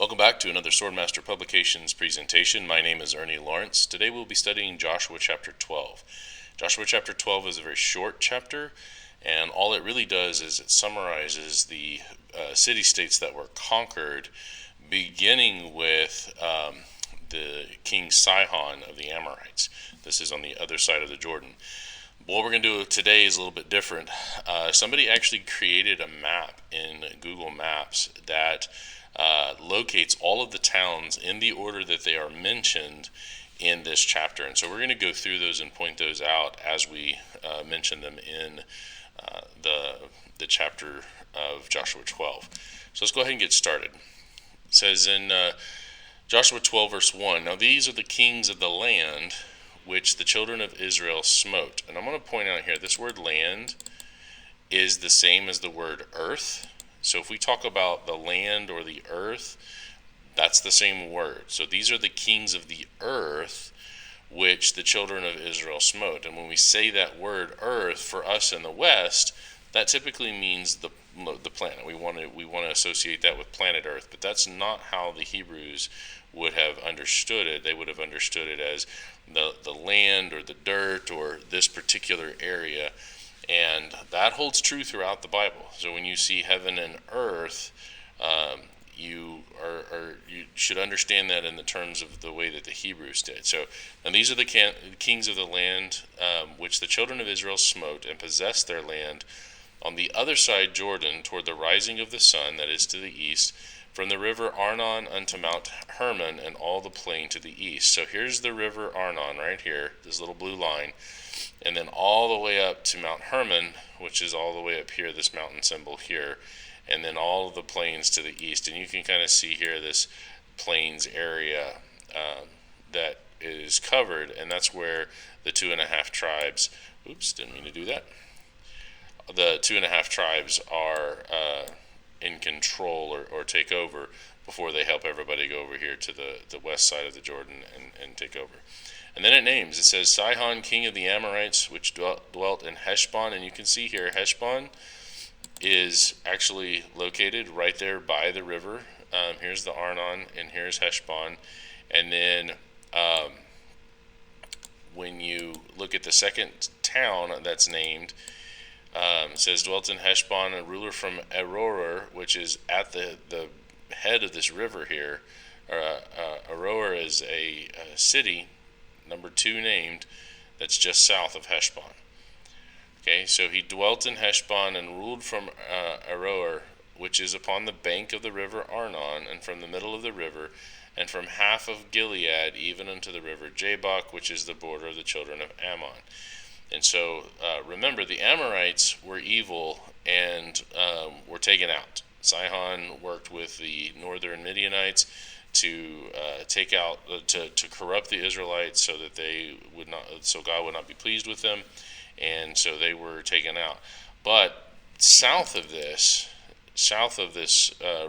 Welcome back to another Swordmaster Publications presentation. My name is Ernie Lawrence. Today we'll be studying Joshua chapter 12. Joshua chapter 12 is a very short chapter, and all it really does is it summarizes the city-states that were conquered, beginning with the king Sihon of the Amorites. This is on the other side of the Jordan. What we're going to do today is a little bit different. Somebody actually created a map in Google Maps that locates all of the towns in the order that they are mentioned in this chapter. And so we're going to go through those and point those out as we mention them in the chapter of Joshua 12. So let's go ahead and get started. It says in Joshua 12 verse 1, "Now these are the kings of the land which the children of Israel smote." And I'm going to point out here, this word land is the same as the word earth. So if we talk about the land or the earth, that's the same word. So these are the kings of the earth which the children of Israel smote. And when we say that word earth for us in the West, that typically means the planet. We want to associate that with planet Earth, but that's not how the Hebrews would have understood it. They would have understood it as the land or the dirt or this particular area. And that holds true throughout the Bible. So when you see heaven and earth, you should understand that in the terms of the way that the Hebrews did. So, and these are the kings of the land which the children of Israel smote and possessed their land on the other side Jordan toward the rising of the sun, that is to the east, from the river Arnon unto Mount Hermon and all the plain to the east. So here's the river Arnon right here, this little blue line, and then all the way up to Mount Hermon, which is all the way up here, this mountain symbol here, and then all of the plains to the east. And you can kind of see here this plains area that is covered, and that's where the 2.5 tribes, oops, didn't mean to do that, the 2.5 tribes are in control or take over before they help everybody go over here to the west side of the Jordan and take over. And then it says Sihon, king of the Amorites, which dwelt in Heshbon. And you can see here, Heshbon is actually located right there by the river. Here's the Arnon, and here's Heshbon. And then when you look at the second town that's named, it says, dwelt in Heshbon, a ruler from Aroer, which is at the head of this river here. Aroer is a city, number 2 named, that's just south of Heshbon. Okay, so he dwelt in Heshbon and ruled from Aroer, which is upon the bank of the river Arnon, and from the middle of the river, and from half of Gilead even unto the river Jabbok, which is the border of the children of Ammon. And so remember, the Amorites were evil and were taken out. Sihon worked with the northern Midianites to take out, to corrupt the Israelites so that so God would not be pleased with them, and so they were taken out. But south of this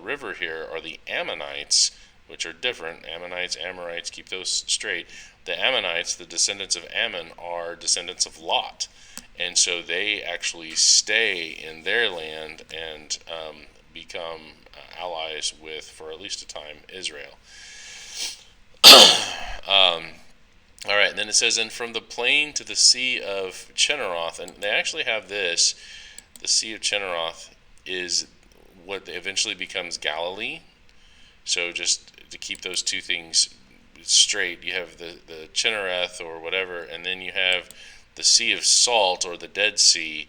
river here are the Ammonites, which are different. Ammonites, Amorites, keep those straight. The Ammonites, the descendants of Ammon, are descendants of Lot, and so they actually stay in their land and become allies with, for at least a time, Israel. All right, and then it says, and from the plain to the sea of Chinneroth, and they actually have this, the sea of Chinneroth is what eventually becomes Galilee. So just to keep those two things straight, you have the Chinnereth or whatever, and then you have the Sea of Salt or the Dead Sea,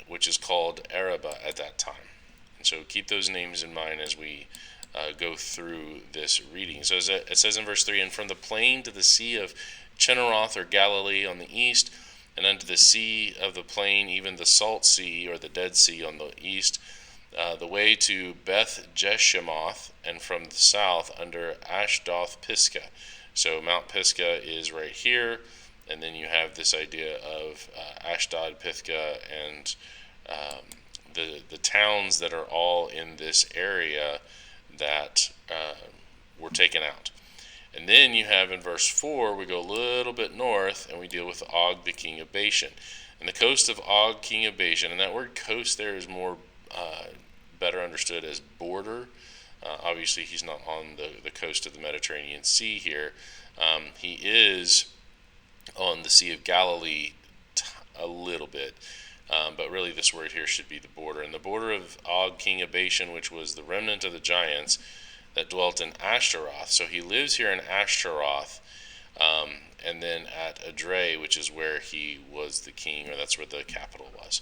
which is called Araba at that time. And so keep those names in mind as we go through this reading. So it says in verse 3, and from the plain to the Sea of Chinneroth or Galilee on the east, and unto the sea of the plain, even the Salt Sea or the Dead Sea on the east, the way to Beth Jeshimoth, and from the south under Ashdoth Pisgah. So Mount Pisgah is right here, and then you have this idea of Ashdod, Pisgah, and the towns that are all in this area that were taken out. And then you have in verse 4, we go a little bit north, and we deal with Og, the king of Bashan. And the coast of Og, king of Bashan, and that word coast there is more better understood as border. Obviously, he's not on the coast of the Mediterranean Sea here. He is on the Sea of Galilee a little bit. But really, this word here should be the border. And the border of Og, king of Bashan, which was the remnant of the giants that dwelt in Ashtaroth. So he lives here in Ashtaroth, and then at Edrei, which is where he was the king, or that's where the capital was.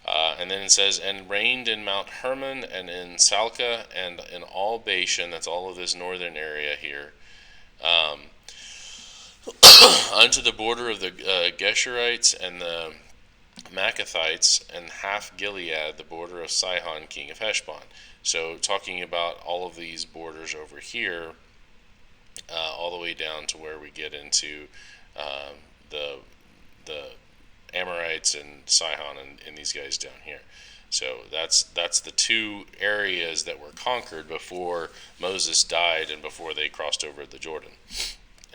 And then it says, and reigned in Mount Hermon, and in Salca, and in all Bashan, that's all of this northern area here, unto the border of the Geshurites and the Maccathites, and half Gilead, the border of Sihon, king of Heshbon. So talking about all of these borders over here, all the way down to where we get into the Amorites and Sihon and these guys down here. So that's the two areas that were conquered before Moses died and before they crossed over the Jordan.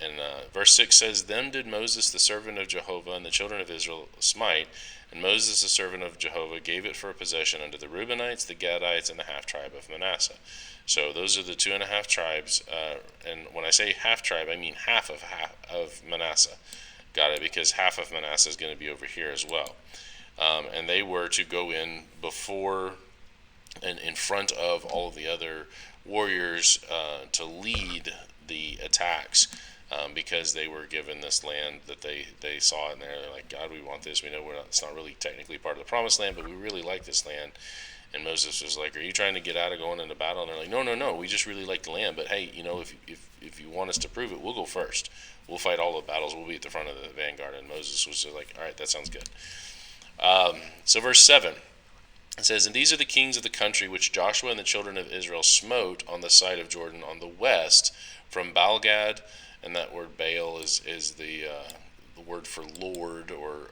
And verse 6 says, Them did Moses the servant of Jehovah and the children of Israel smite, and Moses the servant of Jehovah gave it for a possession unto the Reubenites, the Gadites, and the half-tribe of Manasseh. So those are the 2.5 tribes, and when I say half-tribe, I mean half of Manasseh. Got it? Because half of Manasseh is going to be over here as well. And they were to go in before and in front of all of the other warriors to lead the attacks, because they were given this land that they saw it, and they're like, God, we want this. We know it's not really technically part of the promised land, but we really like this land. And Moses was like, are you trying to get out of going into battle? And they're like, no, we just really like the land. But hey, if you want us to prove it, we'll go first. We'll fight all the battles. We'll be at the front of the vanguard. And Moses was just like, all right, that sounds good. So verse 7, it says, And these are the kings of the country which Joshua and the children of Israel smote on the side of Jordan on the west, from Baalgad, and that word Baal is the word for Lord, or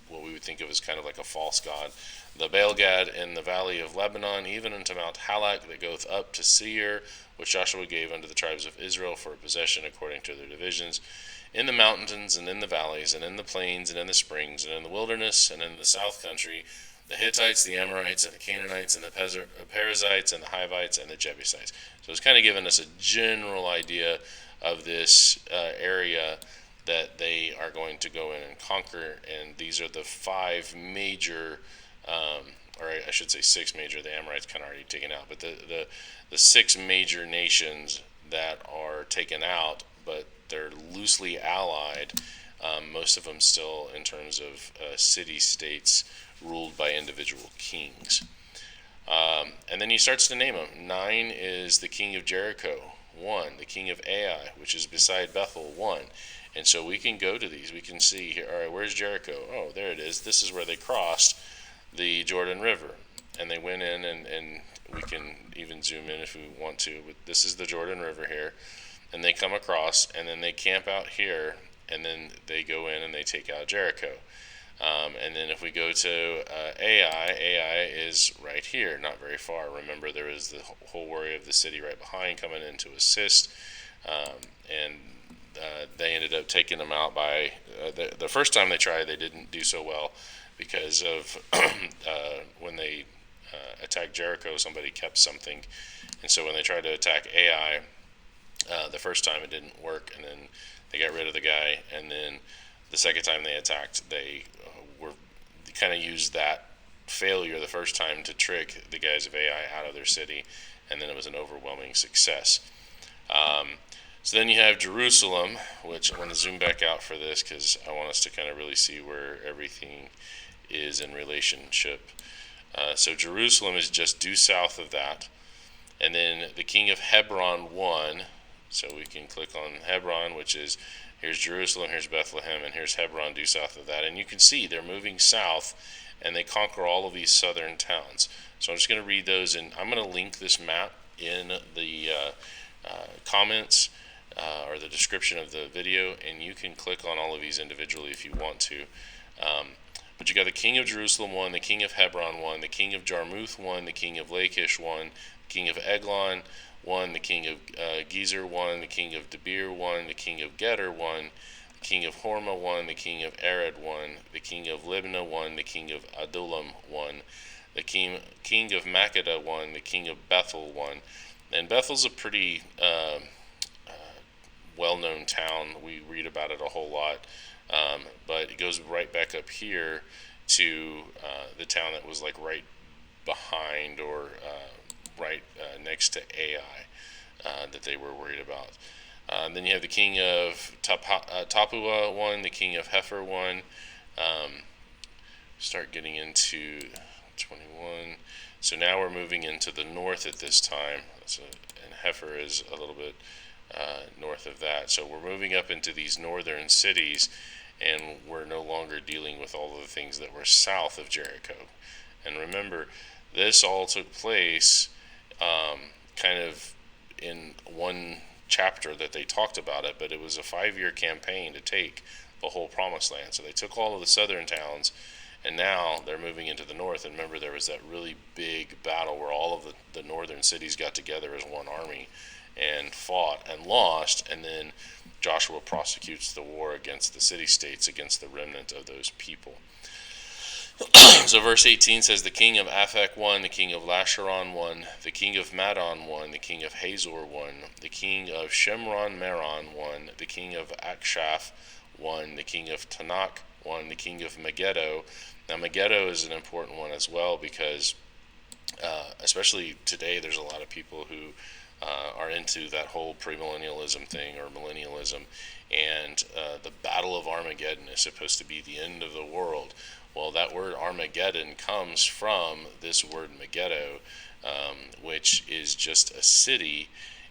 what we would think of as kind of like a false god. The Baalgad in the valley of Lebanon, even unto Mount Halak that goeth up to Seir, which Joshua gave unto the tribes of Israel for a possession according to their divisions, in the mountains and in the valleys and in the plains and in the springs and in the wilderness and in the south country, the Hittites, the Amorites, and the Canaanites, and the Perizzites, and the Hivites, and the Jebusites. So it's kind of giving us a general idea of this area that they are going to go in and conquer. And these are the 5 major, or I should say 6 major. The Amorites kind of already taken out, but the 6 major nations that are taken out, but they're loosely allied. Most of them still in terms of city-states ruled by individual kings. And then he starts to name them. 9 is the king of Jericho, 1. The king of Ai, which is beside Bethel, 1. And so we can go to these. We can see here, all right, where's Jericho? Oh, there it is. This is where they crossed the Jordan River. And they went in, and we can even zoom in if we want to. But this is the Jordan River here. And they come across, and then they camp out here, and then they go in and they take out Jericho. And then if we go to Ai is right here, not very far. Remember, there was the whole warrior of the city right behind coming in to assist, and they ended up taking them out by the first time they tried. They didn't do so well because of when they attacked Jericho, somebody kept something, and so when they tried to attack Ai, the first time it didn't work, and then they got rid of the guy, and then the second time they attacked, they kind of used that failure the first time to trick the guys of Ai out of their city, and then it was an overwhelming success. So then you have Jerusalem, which I want to zoom back out for this because I want us to kind of really see where everything is in relationship. So Jerusalem is just due south of that, and then the king of Hebron, 1. So we can click on Hebron, which is, here's Jerusalem, here's Bethlehem, and here's Hebron due south of that. And you can see they're moving south, and they conquer all of these southern towns. So I'm just going to read those, and I'm going to link this map in the comments or the description of the video, and you can click on all of these individually if you want to. But you got the king of Jerusalem, 1, the king of Hebron, 1, the king of Jarmuth, 1, the king of Lachish, 1, the king of Eglon, 1, the king of Gezer, 1, the king of Debir, 1, the king of Geder, 1, the king of Hormah, 1, the king of Arad, 1, the king of Libnah, 1, the king of Adullam, 1, the king of Makkedah, 1, the king of Bethel, 1, And Bethel's a pretty well-known town. We read about it a whole lot, but it goes right back up here to the town that was like right behind or right next to Ai that they were worried about. Then you have the king of Tapua one, the king of Heifer one. Start getting into 21. So now we're moving into the north at this time. And Heifer is a little bit north of that. So we're moving up into these northern cities, and we're no longer dealing with all of the things that were south of Jericho. And remember, this all took place kind of in one chapter that they talked about it, but it was a 5-year campaign to take the whole promised land. So they took all of the southern towns, and now they're moving into the north. And remember, there was that really big battle where all of the northern cities got together as one army and fought and lost, and then Joshua prosecutes the war against the city-states, against the remnant of those people. So verse 18 says, the king of Aphek won, the king of Lasharon won, the king of Madon won, the king of Hazor won, the king of Shemron Meron won, the king of Akshaph won, the king of Tanakh won, the king of Megiddo. Now Megiddo is an important one as well, because especially today there's a lot of people who are into that whole premillennialism thing or millennialism, and the Battle of Armageddon is supposed to be the end of the world. Well, that word Armageddon comes from this word Megiddo, which is just a city,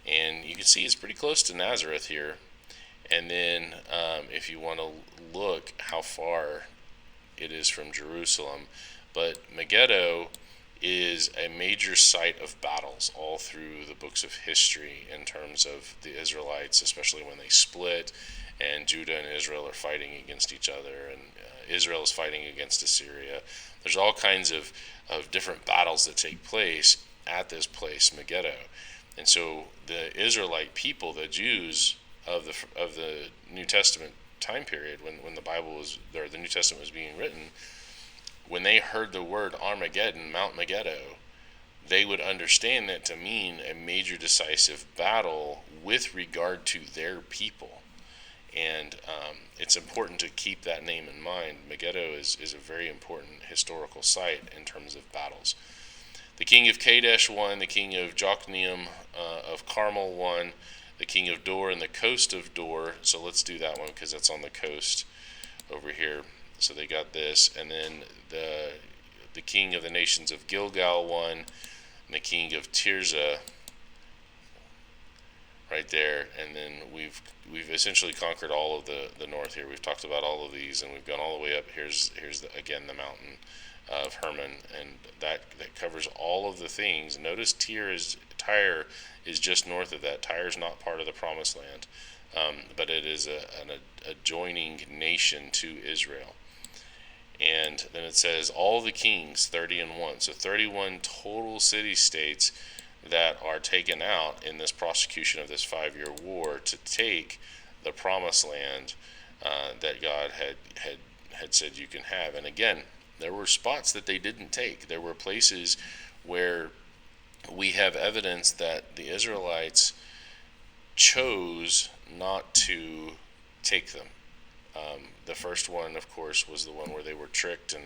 and you can see it's pretty close to Nazareth here. And then if you want to look how far it is from Jerusalem, but Megiddo is a major site of battles all through the books of history in terms of the Israelites, especially when they split and Judah and Israel are fighting against each other, and Israel is fighting against Assyria. There's all kinds of different battles that take place at this place, Megiddo. And so the Israelite people, the Jews of the New Testament time period, when the Bible was, or the New Testament was being written, when they heard the word Armageddon, Mount Megiddo, they would understand that to mean a major decisive battle with regard to their people. And it's important to keep that name in mind. Megiddo is a very important historical site in terms of battles. The king of Kadesh won, the king of Jokneam of Carmel won, the king of Dor and the coast of Dor. So let's do that one because that's on the coast over here. So they got this, and then the king of the nations of Gilgal won, and the king of Tirzah right there. And then we've essentially conquered all of the north here. We've talked about all of these, and we've gone all the way up. Here's again the mountain of Hermon, and that covers all of the things. Notice Tyre is just north of that. Tyre is not part of the promised land, but it is an adjoining nation to Israel. And then it says all the kings, 30 and 1. So 31 total city-states that are taken out in this prosecution of this 5-year war to take the promised land that God had said you can have. And again, there were spots that they didn't take. There were places where we have evidence that the Israelites chose not to take them. The first one, of course, was the one where they were tricked and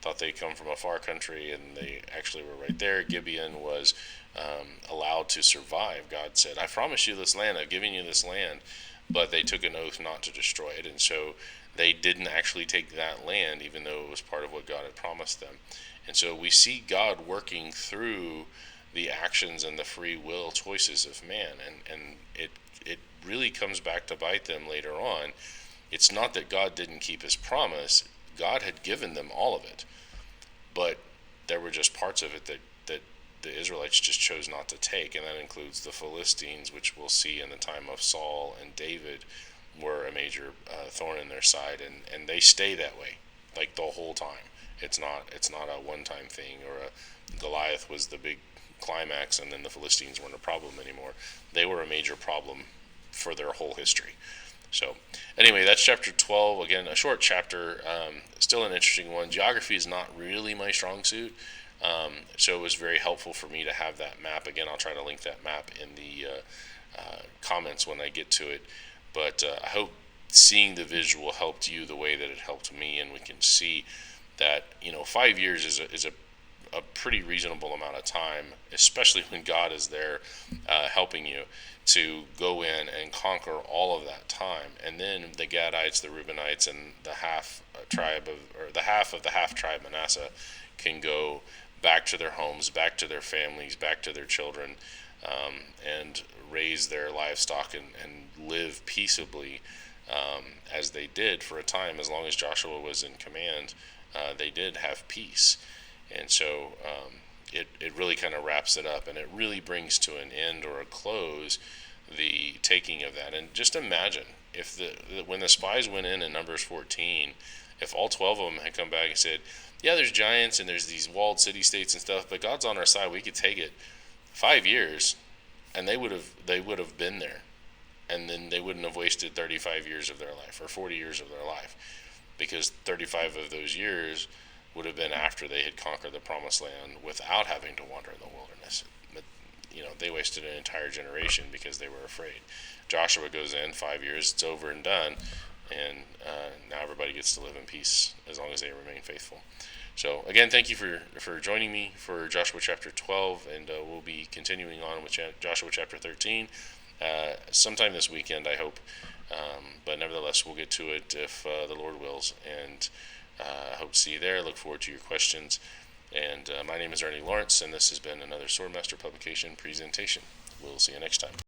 thought they'd come from a far country, and they actually were right there. Gibeon was allowed to survive. God said, I promise you this land, I've given you this land, but they took an oath not to destroy it, and so they didn't actually take that land, even though it was part of what God had promised them. And so we see God working through the actions and the free will choices of man, and it really comes back to bite them later on. It's not that God didn't keep his promise. God had given them all of it, but there were just parts of it that the Israelites just chose not to take, and that includes the Philistines, which we'll see in the time of Saul and David were a major thorn in their side, and they stay that way like the whole time. It's not a one-time thing, or Goliath was the big climax and then the Philistines weren't a problem anymore. They were a major problem for their whole history. So anyway, that's chapter 12. Again, a short chapter, still an interesting one. Geography is not really my strong suit. So it was very helpful for me to have that map. Again, I'll try to link that map in the comments when I get to it. But I hope seeing the visual helped you the way that it helped me, and we can see that 5 years is a pretty reasonable amount of time, especially when God is there helping you to go in and conquer all of that time. And then the Gadites, the Reubenites, and the half of the half tribe Manasseh can go back to their homes, back to their families, back to their children, and raise their livestock and live peaceably, as they did for a time. As long as Joshua was in command, they did have peace. And so it really kind of wraps it up, and it really brings to an end or a close the taking of that. And just imagine if when the spies went in Numbers 14, if all 12 of them had come back and said, yeah, there's giants and there's these walled city-states and stuff, but God's on our side, we could take it. 5 years, and they would have been there, and then they wouldn't have wasted 35 years of their life or 40 years of their life, because 35 of those years would have been after they had conquered the promised land without having to wander in the wilderness. But they wasted an entire generation because they were afraid. Joshua goes in 5 years, it's over and done, and now everybody gets to live in peace as long as they remain faithful. So again, thank you for joining me for Joshua chapter 12, and we'll be continuing on with Joshua chapter 13 sometime this weekend, I hope. But nevertheless, we'll get to it if the Lord wills, and I hope to see you there. I look forward to your questions. And my name is Ernie Lawrence, and this has been another Swordmaster Publication presentation. We'll see you next time.